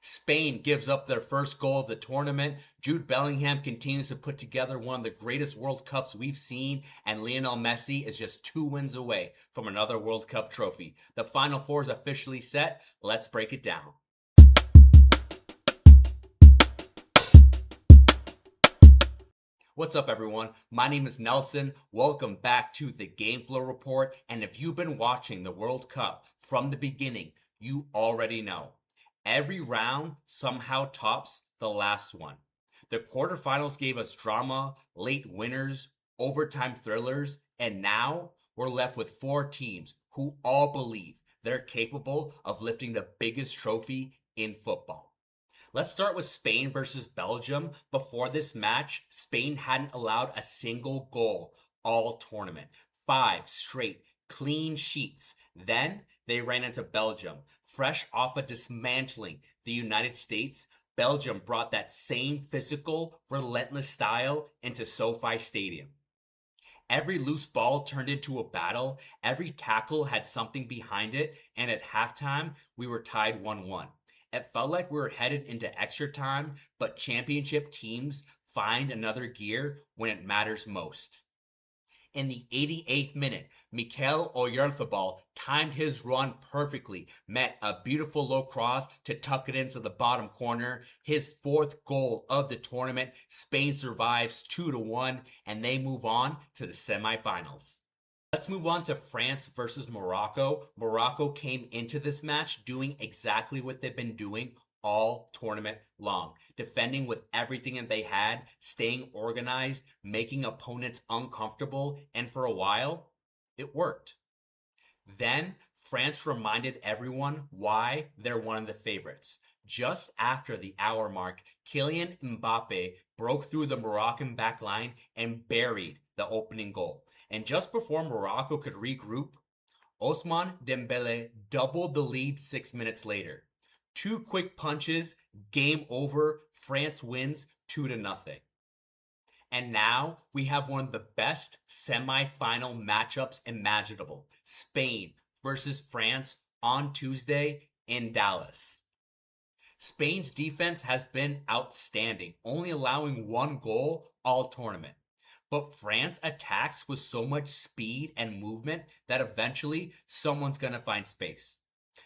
Spain gives up their first goal of the tournament. Jude Bellingham continues to put together one of the greatest World Cups we've seen, and Lionel Messi is just 2 wins away from another World Cup trophy. The Final Four is officially set. Let's break it down. What's up, everyone? My name is Nelson. Welcome back to the GameFlow Report. And if you've been watching the World Cup from the beginning, you already know. Every round somehow tops the last one. The quarterfinals gave us drama, late winners, overtime thrillers, and now we're left with 4 teams who all believe they're capable of lifting the biggest trophy in football. Let's start with Spain versus Belgium. Before this match, Spain hadn't allowed a single goal all tournament. 5 straight clean sheets. Then they ran into Belgium. Fresh off of dismantling the United States, Belgium brought that same physical, relentless style into SoFi Stadium. Every loose ball turned into a battle. Every tackle had something behind it. And at halftime, we were tied 1-1. It felt like we were headed into extra time, but championship teams find another gear when it matters most. In the 88th minute, Mikel Oyarzabal timed his run perfectly, met a beautiful low cross to tuck it into the bottom corner. His 4th goal of the tournament. Spain survives 2-1, and they move on to the semifinals. Let's move on to France versus Morocco. Morocco came into this match doing exactly what they've been doing all tournament long, defending with everything that they had, staying organized, making opponents uncomfortable, and for a while, it worked. Then France reminded everyone why they're one of the favorites. Just after the hour mark, Kylian Mbappé broke through the Moroccan back line and buried the opening goal. And just before Morocco could regroup, Ousmane Dembélé doubled the lead 6 minutes later. 2 quick punches, game over. France wins 2-0. And now we have one of the best semi-final matchups imaginable. Spain versus France on Tuesday in Dallas. Spain's defense has been outstanding, only allowing 1 goal all tournament. But France attacks with so much speed and movement that eventually someone's going to find space.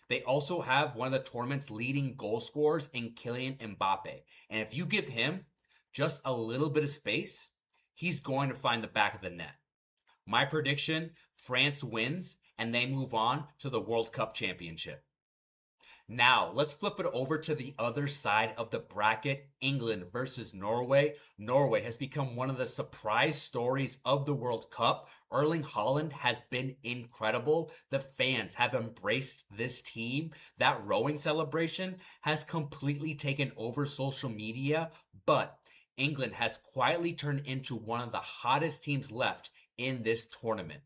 They also have one of the tournament's leading goal scorers in Kylian Mbappé. And if you give him just a little bit of space, he's going to find the back of the net. My prediction, France wins and they move on to the World Cup Championship. Now, let's flip it over to the other side of the bracket, England versus Norway. Norway has become one of the surprise stories of the World Cup. Erling Haaland has been incredible. The fans have embraced this team. That rowing celebration has completely taken over social media, but England has quietly turned into one of the hottest teams left in this tournament.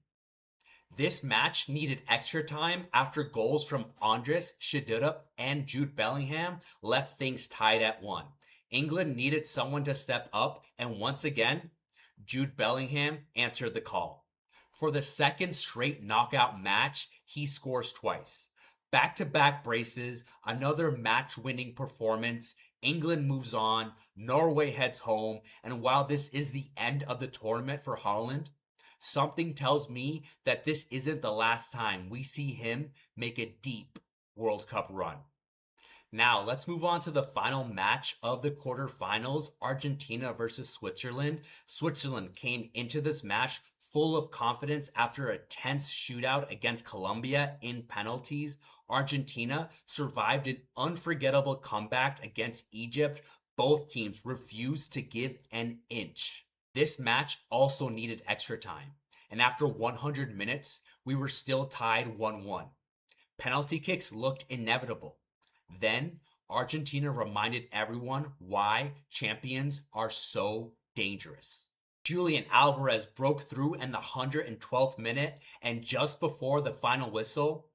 This match needed extra time after goals from Andres Shedeup and Jude Bellingham left things tied at 1. England needed someone to step up, and once again, Jude Bellingham answered the call. For the 2nd straight knockout match, he scores twice. Back-to-back braces, another match-winning performance. England moves on, Norway heads home, and while this is the end of the tournament for Haaland, something tells me that this isn't the last time we see him make a deep World Cup run. Now, let's move on to the final match of the quarterfinals, Argentina versus Switzerland. Switzerland came into this match full of confidence after a tense shootout against Colombia in penalties. Argentina survived an unforgettable comeback against Egypt. Both teams refused to give an inch. This match also needed extra time, and after 100 minutes, we were still tied 1-1. Penalty kicks looked inevitable. Then, Argentina reminded everyone why champions are so dangerous. Julian Alvarez broke through in the 112th minute, and just before the final whistle,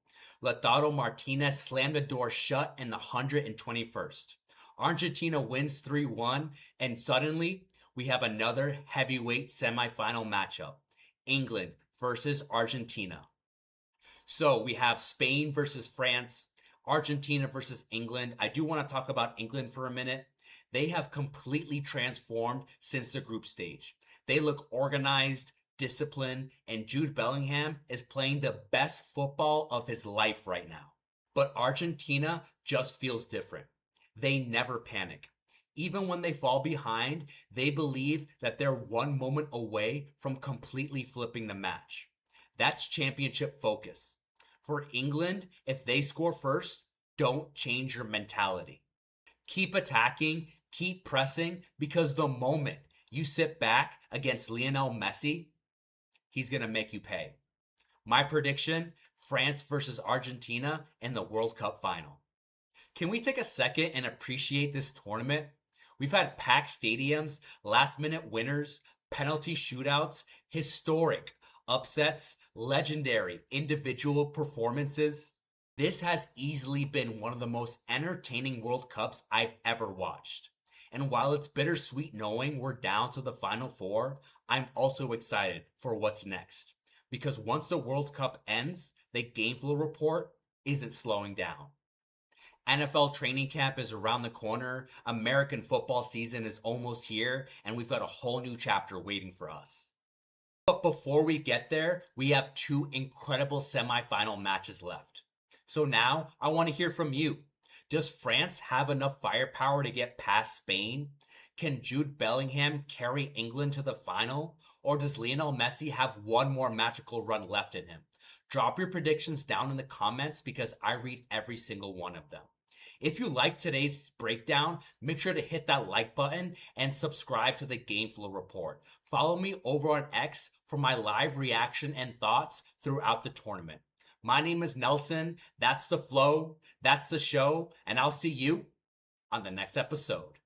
Lautaro Martinez slammed the door shut in the 121st. Argentina wins 3-1, and suddenly, we have another heavyweight semifinal matchup, England versus Argentina. So we have Spain versus France, Argentina versus England. I do want to talk about England for a minute. They have completely transformed since the group stage. They look organized, disciplined, and Jude Bellingham is playing the best football of his life right now. But Argentina just feels different. They never panic. Even when they fall behind, they believe that they're one moment away from completely flipping the match. That's championship focus. For England, if they score first, don't change your mentality. Keep attacking, keep pressing, because the moment you sit back against Lionel Messi, he's going to make you pay. My prediction, France versus Argentina in the World Cup final. Can we take a second and appreciate this tournament? We've had packed stadiums, last-minute winners, penalty shootouts, historic upsets, legendary individual performances. This has easily been one of the most entertaining World Cups I've ever watched. And while it's bittersweet knowing we're down to the Final Four, I'm also excited for what's next. Because once the World Cup ends, the GameFlow report isn't slowing down. NFL training camp is around the corner, American football season is almost here, and we've got a whole new chapter waiting for us. But before we get there, we have two incredible semifinal matches left. So now, I want to hear from you. Does France have enough firepower to get past Spain? Can Jude Bellingham carry England to the final? Or does Lionel Messi have one more magical run left in him? Drop your predictions down in the comments because I read every single one of them. If you liked today's breakdown, make sure to hit that like button and subscribe to the GameFlow Report. Follow me over on X for my live reaction and thoughts throughout the tournament. My name is Nelson. That's the flow. That's the show. And I'll see you on the next episode.